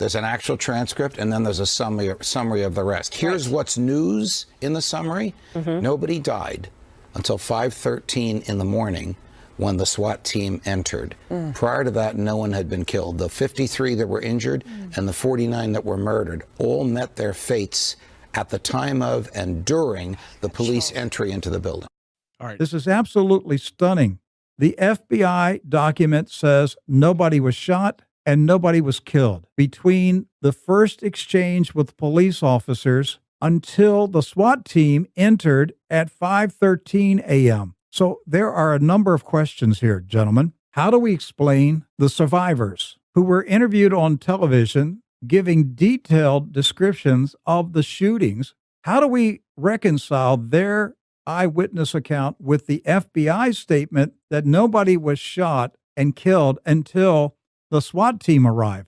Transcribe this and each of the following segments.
There's an actual transcript, and then there's a summary of the rest. Here's what's news in the summary. Nobody died until 5:13 in the morning when the SWAT team entered. Prior to that, no one had been killed. The 53 that were injured and the 49 that were murdered all met their fates at the time of and during the police entry into the building. All right. This is absolutely stunning. The FBI document says nobody was shot and nobody was killed between the first exchange with police officers until the SWAT team entered at 5:13 a.m. So there are a number of questions here, gentlemen. How do we explain the survivors who were interviewed on television giving detailed descriptions of the shootings? How do we reconcile their eyewitness account with the FBI statement that nobody was shot and killed until the SWAT team arrived?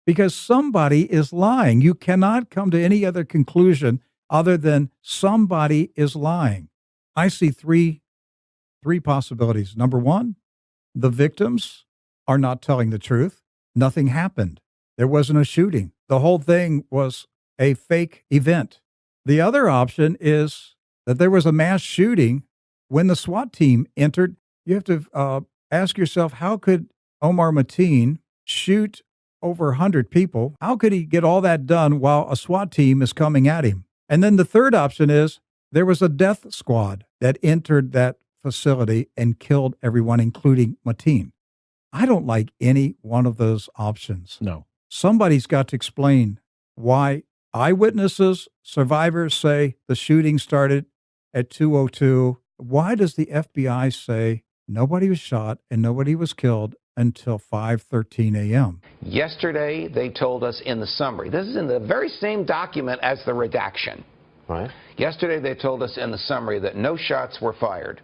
Because somebody is lying. You cannot come to any other conclusion other than somebody is lying. I see three possibilities. Number one, the victims are not telling the truth. Nothing happened. There wasn't a shooting. The whole thing was a fake event. The other option is that there was a mass shooting when the SWAT team entered. You have to ask yourself, how could Omar Mateen shoot over 100 people? How could he get all that done while a SWAT team is coming at him? And then the third option is there was a death squad that entered that facility and killed everyone, including Mateen. I don't like any one of those options. No. Somebody's got to explain why eyewitnesses, survivors say the shooting started at 2:02. Why does the FBI say nobody was shot and nobody was killed until 5:13 a.m.? Yesterday, they told us in the summary, this is in the very same document as the redaction. Right. Yesterday, they told us in the summary that no shots were fired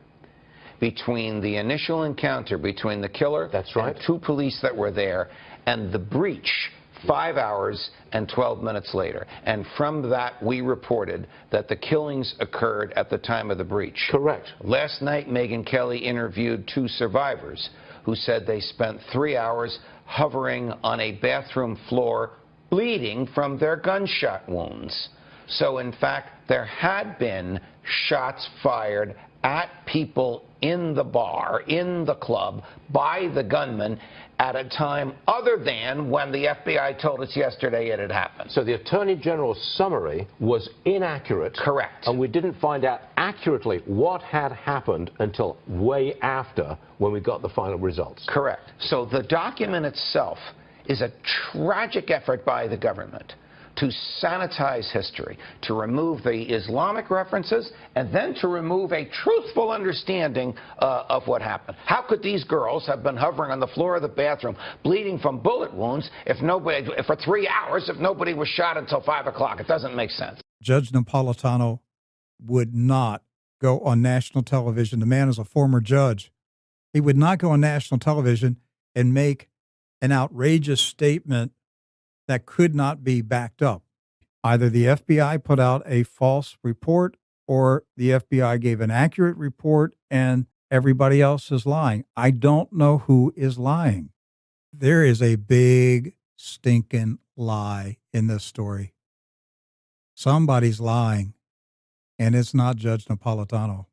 between the initial encounter between the killer and two police that were there and the breach 5 hours and 12 minutes later. And from that, we reported that the killings occurred at the time of the breach. Correct. Last night, Megyn Kelly interviewed two survivors who said they spent 3 hours hovering on a bathroom floor, bleeding from their gunshot wounds. So, in fact, there had been shots fired at people in the bar, in the club, by the gunman at a time other than when the FBI told us yesterday it had happened. So the Attorney General's summary was inaccurate. Correct. And we didn't find out accurately what had happened until way after when we got the final results. Correct. So the document itself is a tragic effort by the government to sanitize history, to remove the Islamic references, and then to remove a truthful understanding of what happened. How could these girls have been hovering on the floor of the bathroom, bleeding from bullet wounds, for 3 hours if nobody was shot until 5 o'clock? It doesn't make sense. Judge Napolitano would not go on national television. The man is a former judge. He would not go on national television and make an outrageous statement that could not be backed up. Either the FBI put out a false report or the FBI gave an accurate report and everybody else is lying. I don't know who is lying. There is a big stinking lie in this story. Somebody's lying, and it's not Judge Napolitano.